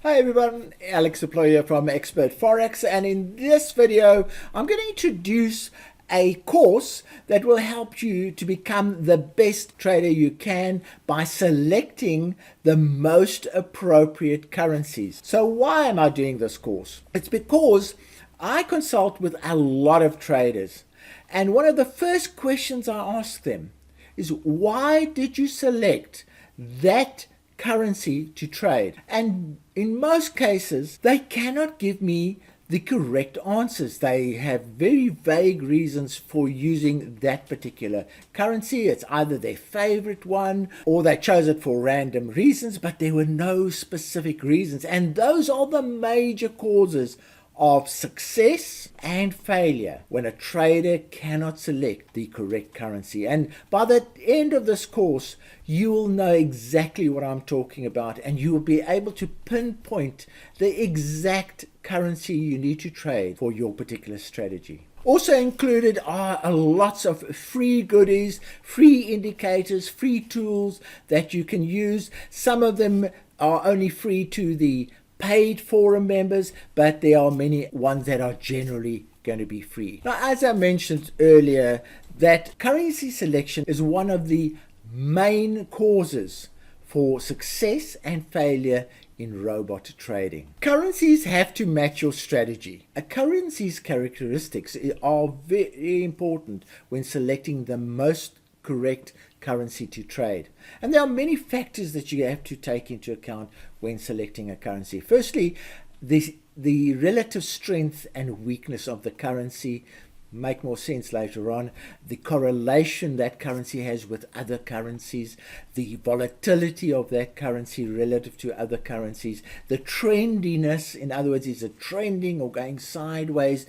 Hi everyone, Alex Deployer from Expert Forex, and in this video I'm going to introduce a course that will help you to become the best trader you can by selecting the most appropriate currencies. So why am I doing this course? It's because I consult with a lot of traders, and one of the first questions I ask them is, why did you select that currency to trade? And in most cases they cannot give me the correct answers. They have very vague reasons for using that particular currency. It's either their favorite one or they chose it for random reasons, but there were no specific reasons, and those are the major causes of success and failure when a trader cannot select the correct currency. And by the end of this course, you will know exactly what I'm talking about, and you will be able to pinpoint the exact currency you need to trade for your particular strategy. Also included are lots of free goodies, free indicators, free tools that you can use. Some of them are only free to the paid forum members, but there are many ones that are generally going to be free. Now, as I mentioned earlier, that currency selection is one of the main causes for success and failure in robot trading. Currencies have to match your strategy. A currency's characteristics are very important when selecting the most correct currency to trade. And there are many factors that you have to take into account when selecting a currency. Firstly, the relative strength and weakness of the currency make more sense later on. The correlation that currency has with other currencies, the volatility of that currency relative to other currencies, the trendiness, in other words, is it trending or going sideways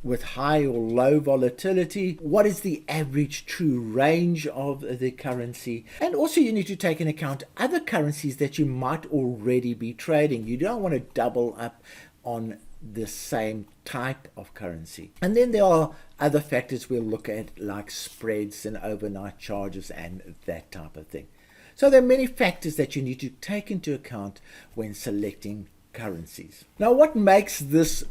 with high or low volatility? What is the average true range of the currency? And also you need to take into account other currencies that you might already be trading. You don't want to double up on the same type of currency. And then there are other factors we'll look at, like spreads and overnight charges and that type of thing. So there are many factors that you need to take into account when selecting currencies. Now, what makes this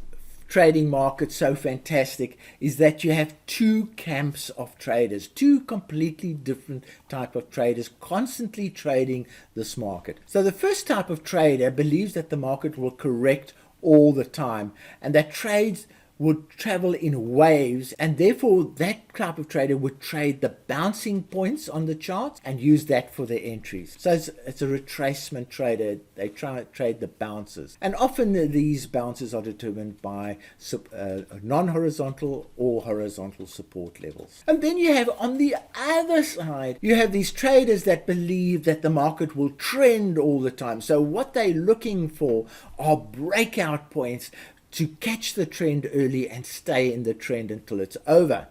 trading market so fantastic is that you have two camps of traders, two completely different type of traders constantly trading this market. So the first type of trader believes that the market will correct all the time and that trades would travel in waves, and therefore that type of trader would trade the bouncing points on the chart and use that for their entries. So it's a retracement trader. They try to trade the bounces, and often these bounces are determined by non-horizontal or horizontal support levels. And then you have, on the other side, you have these traders that believe that the market will trend all the time. So what they're looking for are breakout points to catch the trend early and stay in the trend until it's over.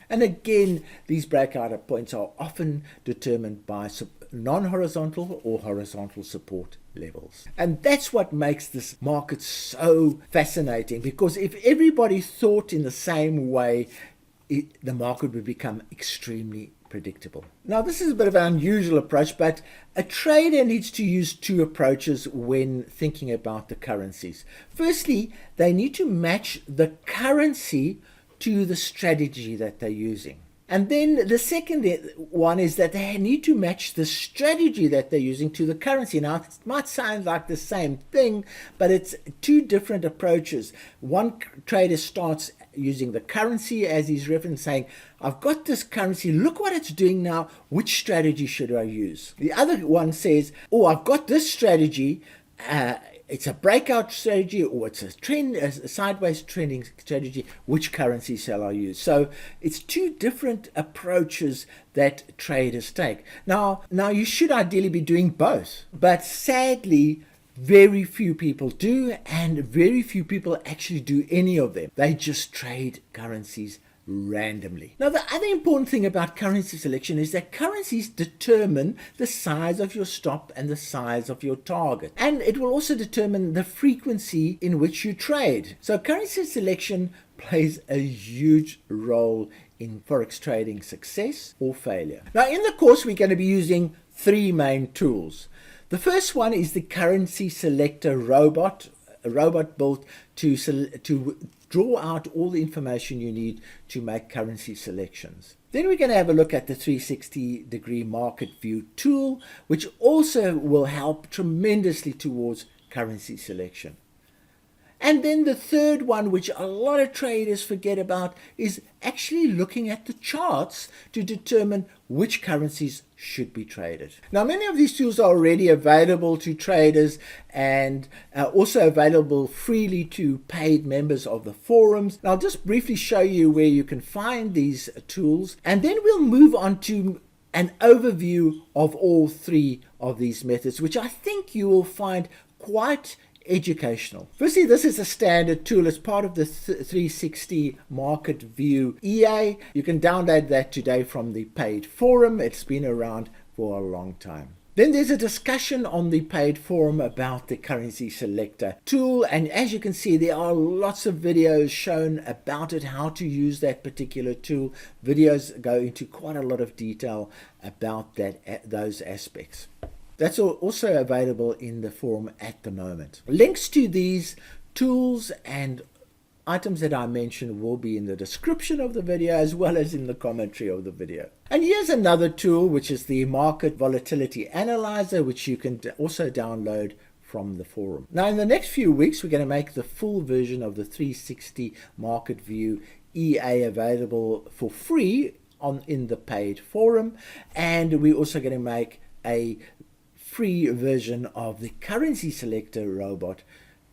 And again, these breakout points are often determined by non-horizontal or horizontal support levels. And that's what makes this market so fascinating, because if everybody thought in the same way, the market would become extremely predictable. Now, this is a bit of an unusual approach, but a trader needs to use two approaches when thinking about the currencies. Firstly, they need to match the currency to the strategy that they're using. And then the second one is that they need to match the strategy that they're using to the currency. Now, it might sound like the same thing, but it's two different approaches. One trader starts using the currency as his reference, saying, I've got this currency, look what it's doing now, which strategy should I use? The other one says, oh, I've got this strategy, it's a breakout strategy, or it's a sideways trending strategy, which currency shall I use? So it's two different approaches that traders take. Now you should ideally be doing both, but sadly very few people do, and very few people actually do any of them. They just trade currencies randomly. Now, the other important thing about currency selection is that currencies determine the size of your stop and the size of your target. And it will also determine the frequency in which you trade. So currency selection plays a huge role in Forex trading success or failure. Now, in the course, we're going to be using three main tools. The first one is the currency selector robot, a robot built to draw out all the information you need to make currency selections. Then we're going to have a look at the 360-degree market view tool, which also will help tremendously towards currency selection. And then the third one, which a lot of traders forget about, is actually looking at the charts to determine which currencies should be traded. Now, many of these tools are already available to traders and also available freely to paid members of the forums. And I'll just briefly show you where you can find these tools, and then we'll move on to an overview of all three of these methods, which I think you will find quite educational. Firstly, this is a standard tool as part of the 360 Market View EA. You can download that today from the paid forum. It's been around for a long time. Then there's a discussion on the paid forum about the currency selector tool, and as you can see, there are lots of videos shown about it, how to use that particular tool. Videos go into quite a lot of detail about those aspects. That's also available in the forum at the moment. Links to these tools and items that I mentioned will be in the description of the video as well as in the commentary of the video. And here's another tool, which is the Market Volatility Analyzer, which you can also download from the forum. Now, in the next few weeks, we're going to make the full version of the 360 Market View EA available for free in the paid forum. And we're also going to make a free version of the currency selector robot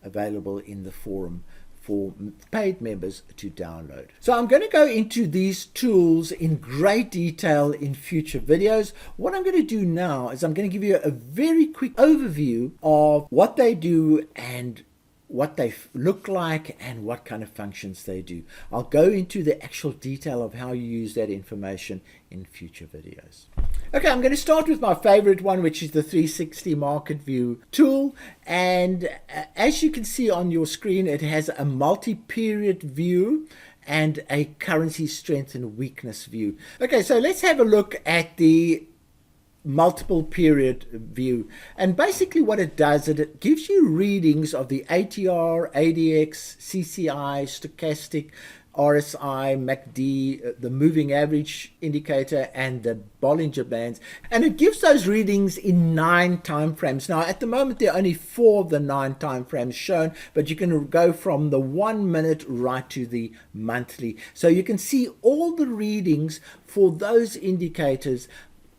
available in the forum for paid members to download. So I'm going to go into these tools in great detail in future videos. What I'm going to do now is I'm going to give you a very quick overview of what they do and what they look like and what kind of functions they do. I'll go into the actual detail of how you use that information in future videos. Okay, I'm going to start with my favorite one, which is the 360 Market View tool. And as you can see on your screen, it has a multi-period view and a currency strength and weakness view. Okay, so let's have a look at the multiple period view, and basically what it does is it gives you readings of the ATR, ADX, CCI, stochastic, RSI, MACD, the moving average indicator, and the Bollinger Bands, and it gives those readings in 9 time frames. Now at the moment there are only 4 of the 9 time frames shown, but you can go from the 1 minute right to the monthly, so you can see all the readings for those indicators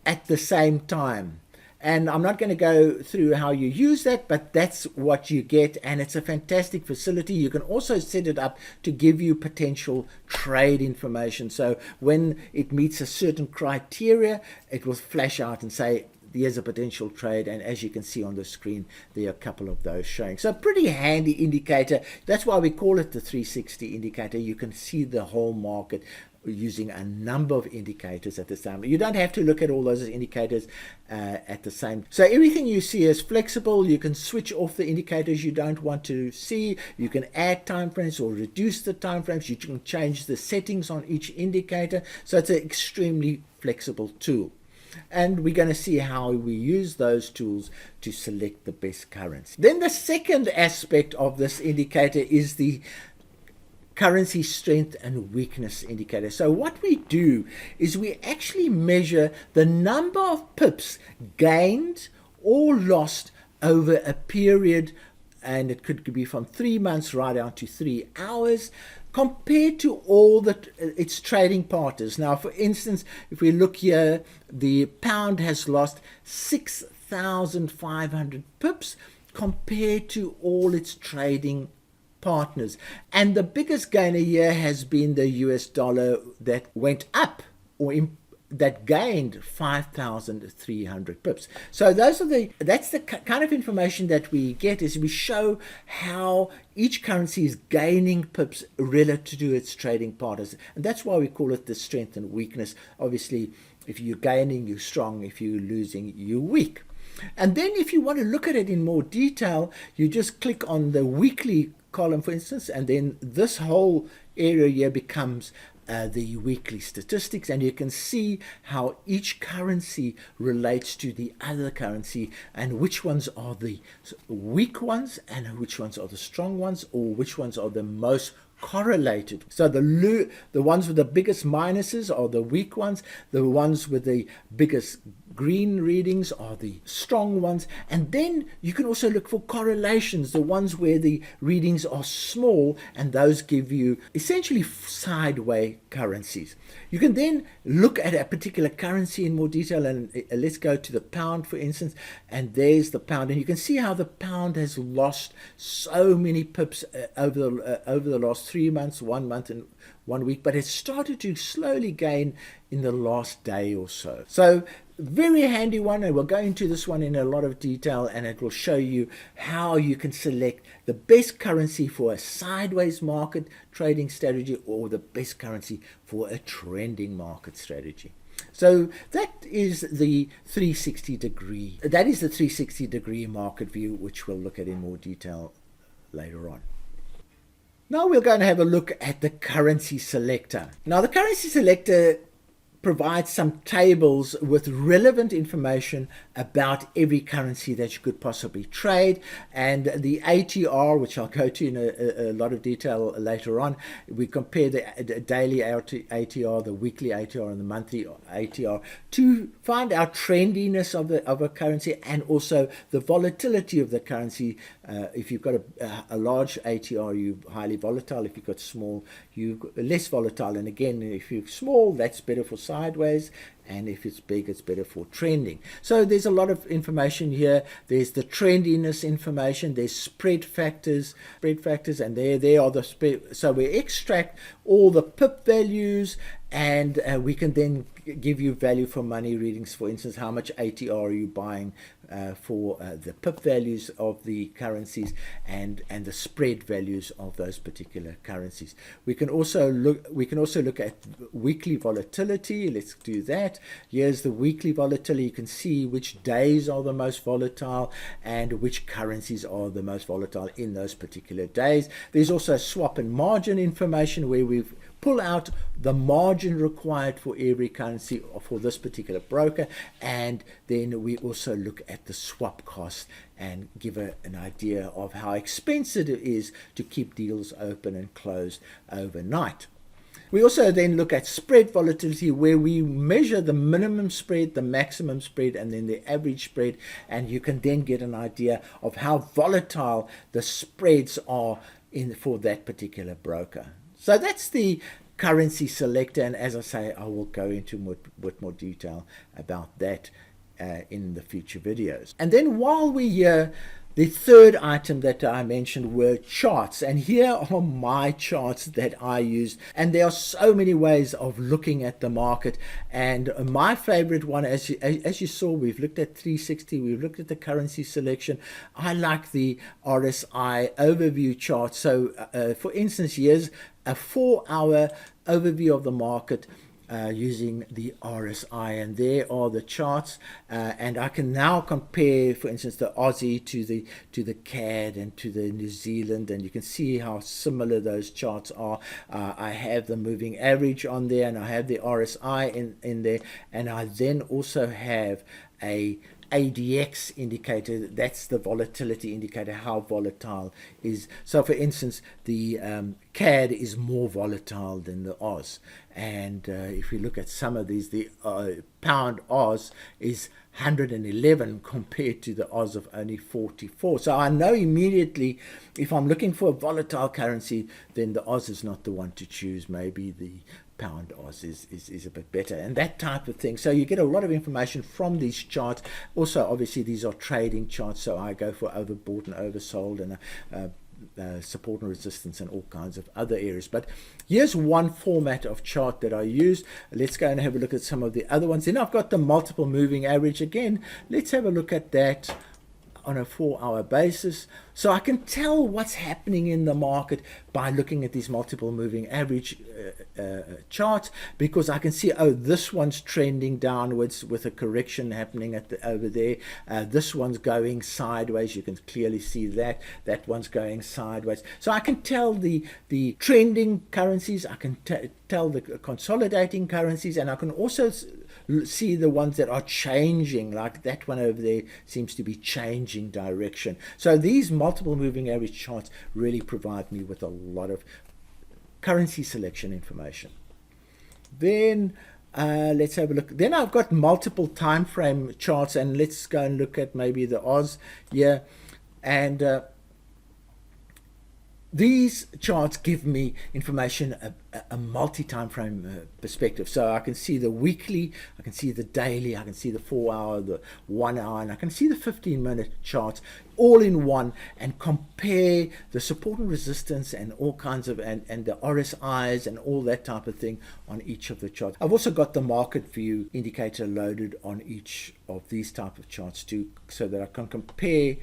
at the same time. And I'm not going to go through how you use that, but that's what you get, and it's a fantastic facility. You can also set it up to give you potential trade information. So when it meets a certain criteria, it will flash out and say, here's a potential trade, and as you can see on the screen, there are a couple of those showing. So a pretty handy indicator. That's why we call it the 360 indicator. You can see the whole market using a number of indicators at the same time. You don't have to look at all those indicators at the same. So everything you see is flexible. You can switch off the indicators you don't want to see. You can add time frames or reduce the time frames. You can change the settings on each indicator. So it's an extremely flexible tool. And we're going to see how we use those tools to select the best currency. Then the second aspect of this indicator is the currency strength and weakness indicator. So what we do is we actually measure the number of pips gained or lost over a period, and it could be from 3 months right down to 3 hours, compared to all its trading partners. Now, for instance, if we look here, the pound has lost 6,500 pips compared to all its trading partners. And the biggest gainer here has been the US dollar that went up, or that gained 5,300 pips. So that's the kind of information that we get, is we show how each currency is gaining pips relative to its trading partners. And that's why we call it the strength and weakness. Obviously, if you're gaining, you're strong. If you're losing, you're weak. And then if you want to look at it in more detail, you just click on the weekly column, for instance, and then this whole area here becomes the weekly statistics, and you can see how each currency relates to the other currency, and which ones are the weak ones and which ones are the strong ones, or which ones are the most correlated. So the ones with the biggest minuses are the weak ones, the ones with the biggest green readings are the strong ones, and then you can also look for correlations, the ones where the readings are small, and those give you essentially sideways currencies. You can then look at a particular currency in more detail, and let's go to the pound, for instance, and there's the pound, and you can see how the pound has lost so many pips over the last 3 months, 1 month and 1 week, but it's started to slowly gain in the last day or so. So very handy one, and we'll go into this one in a lot of detail, and it will show you how you can select the best currency for a sideways market trading strategy, or the best currency for a trending market strategy. So that is the 360 degree. That is the 360 degree market view, which we'll look at in more detail later on. Now we're going to have a look at the currency selector. Now the currency selector provides some tables with relevant information about every currency that you could possibly trade, and the ATR, which I'll go to in a lot of detail later on. We compare the daily ATR, the weekly ATR, and the monthly ATR to find out trendiness of a currency, and also the volatility of the currency. If you've got a large ATR, you're highly volatile. If you've got small, you're less volatile. And again, if you're small, that's better for sideways, and if it's big, it's better for trending. So there's a lot of information here. There's the trendiness information, there's spread factors, and there are the spread. So we extract all the pip values, and we can then give you value for money readings. For instance, how much ATR are you buying for the pip values of the currencies, and the spread values of those particular currencies. We can also look at weekly volatility. Let's do that. Here's the weekly volatility. You can see which days are the most volatile and which currencies are the most volatile in those particular days. There's also swap and margin information, where we've pull out the margin required for every currency for this particular broker, and then we also look at the swap cost and give an idea of how expensive it is to keep deals open and closed overnight. We also then look at spread volatility, where we measure the minimum spread, the maximum spread, and then the average spread, and you can then get an idea of how volatile the spreads are for that particular broker. So that's the currency selector, and as I say, I will go into more detail about that in the future videos. And then while we're here, the third item that I mentioned were charts, and here are my charts that I use, and there are so many ways of looking at the market. And my favorite one, as you saw, we've looked at 360, we've looked at the currency selection. I like the RSI overview chart. So for instance, here's a 4-hour overview of the market using the RSI, and there are the charts, and I can now compare, for instance, the Aussie to the CAD and to the New Zealand, and you can see how similar those charts are. I have the moving average on there, and I have the RSI in there, and I then also have a ADX indicator. That's the volatility indicator, how volatile is. So for instance, the CAD is more volatile than the Oz, and if we look at some of these, the pound Oz is 111 compared to the Oz of only 44. So I know immediately, if I'm looking for a volatile currency, then the Oz is not the one to choose. Maybe the pound Oz is a bit better, and that type of thing. So you get a lot of information from these charts. Also, obviously, these are trading charts, so I go for overbought and oversold, and support and resistance, and all kinds of other areas. But here's one format of chart that I use. Let's go and have a look at some of the other ones. Then I've got the multiple moving average again. Let's have a look at that on a 4-hour basis. So I can tell what's happening in the market by looking at these multiple moving average charts, because I can see, oh, this one's trending downwards with a correction happening over there. This one's going sideways. You can clearly see that. That one's going sideways. So I can tell the trending currencies. I can tell the consolidating currencies, and I can also see the ones that are changing, like that one over there seems to be changing direction. So these multiple moving average charts really provide me with a lot of currency selection information. Then let's have a look. Then I've got multiple time frame charts, and let's go and look at maybe the Oz here. And these charts give me information, a multi-time frame perspective. So I can see the weekly, I can see the daily, I can see the 4 hour, the 1 hour, and I can see the 15-minute charts all in one, and compare the support and resistance and all kinds of, and the RSIs and all that type of thing on each of the charts. I've also got the market view indicator loaded on each of these type of charts too, so that I can compare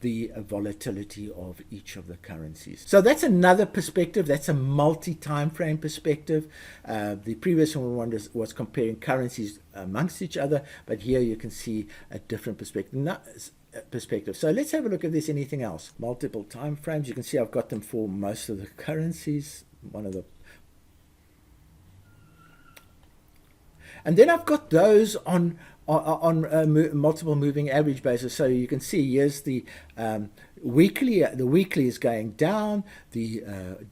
the volatility of each of the currencies. So that's another perspective. That's a multi-time frame perspective. The previous one was comparing currencies amongst each other, but here you can see a different perspective. So let's have a look if there's anything else. Multiple time frames. You can see I've got them for most of the currencies. And then I've got those on multiple moving average basis. So you can see here's the weekly. The weekly is going down, the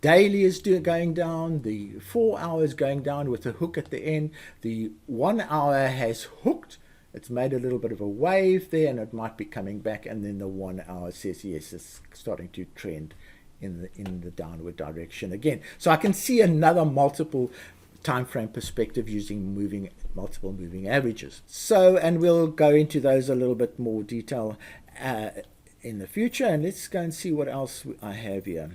daily is going down, the 4 hours going down with a hook at the end, the 1 hour has hooked. It's made a little bit of a wave there, and it might be coming back, and then the 1 hour says yes, it's starting to trend in the downward direction again. So I can see another multiple time frame perspective using multiple moving averages. So, and we'll go into those a little bit more detail in the future. And let's go and see what else I have here.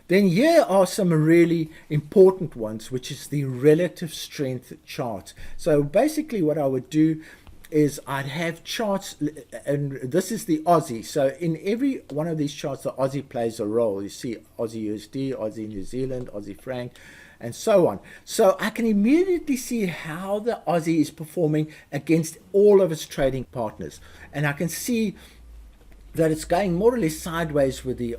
Then here are some really important ones, which is the relative strength chart. So basically what I would do is I'd have charts, and this is the Aussie. So in every one of these charts, the Aussie plays a role. You see Aussie USD, Aussie New Zealand, Aussie franc, and so on. So I can immediately see how the Aussie is performing against all of its trading partners. And I can see that it's going more or less sideways with the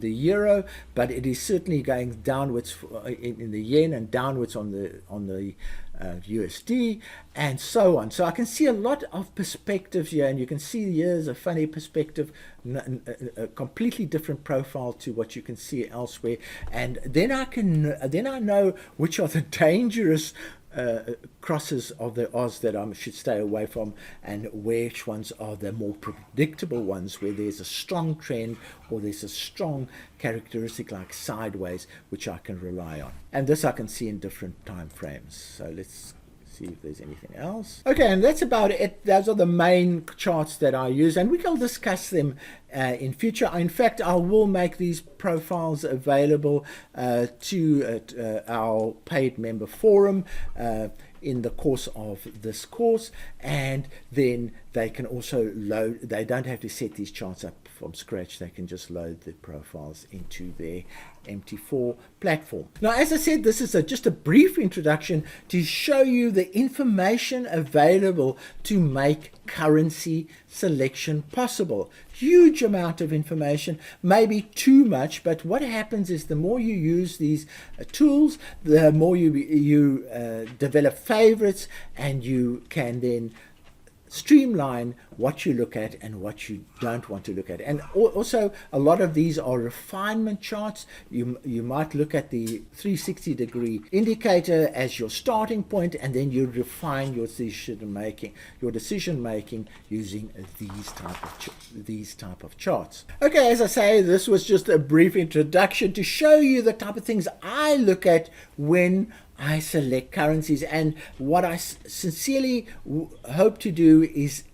euro, but it is certainly going downwards in the yen, and downwards on the USD, and so on. So I can see a lot of perspectives here, and you can see here's a funny perspective, a completely different profile to what you can see elsewhere. And then I know which are the dangerous crosses of the Oz that I should stay away from, and which ones are the more predictable ones, where there's a strong trend or there's a strong characteristic like sideways, which I can rely on. And this I can see in different time frames. So let's see if there's anything else. Okay, and that's about it. Those are the main charts that I use, and we can discuss them in future. In fact, I will make these profiles available to our paid member forum in the course of this course, and then they can also load, they don't have to set these charts up from scratch, they can just load the profiles into their MT4 platform. Now, as I said, this is just a brief introduction to show you the information available to make currency selection possible. Huge amount of information, maybe too much, but what happens is the more you use these tools, the more you develop favorites, and you can then streamline what you look at and what you don't want to look at. And also a lot of these are refinement charts. You might look at the 360-degree indicator as your starting point, and then you refine your decision making using these type of charts. Okay, as I say, this was just a brief introduction to show you the type of things I look at when I select currencies, and what I sincerely hope to do is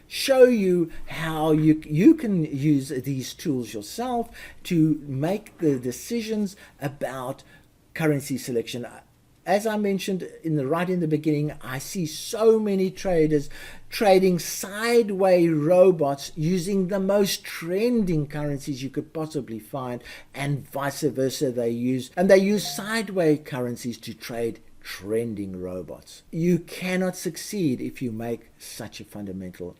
show you how you can use these tools yourself to make the decisions about currency selection. As I mentioned right in the beginning, I see so many traders trading sideways robots using the most trending currencies you could possibly find, and vice versa. They use sideways currencies to trade trending robots. You cannot succeed if you make such a fundamental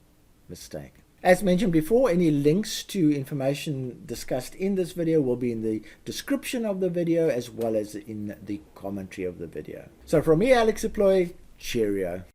mistake. As mentioned before, any links to information discussed in this video will be in the description of the video as well as in the commentary of the video. So from me, Alex Deploy, cheerio.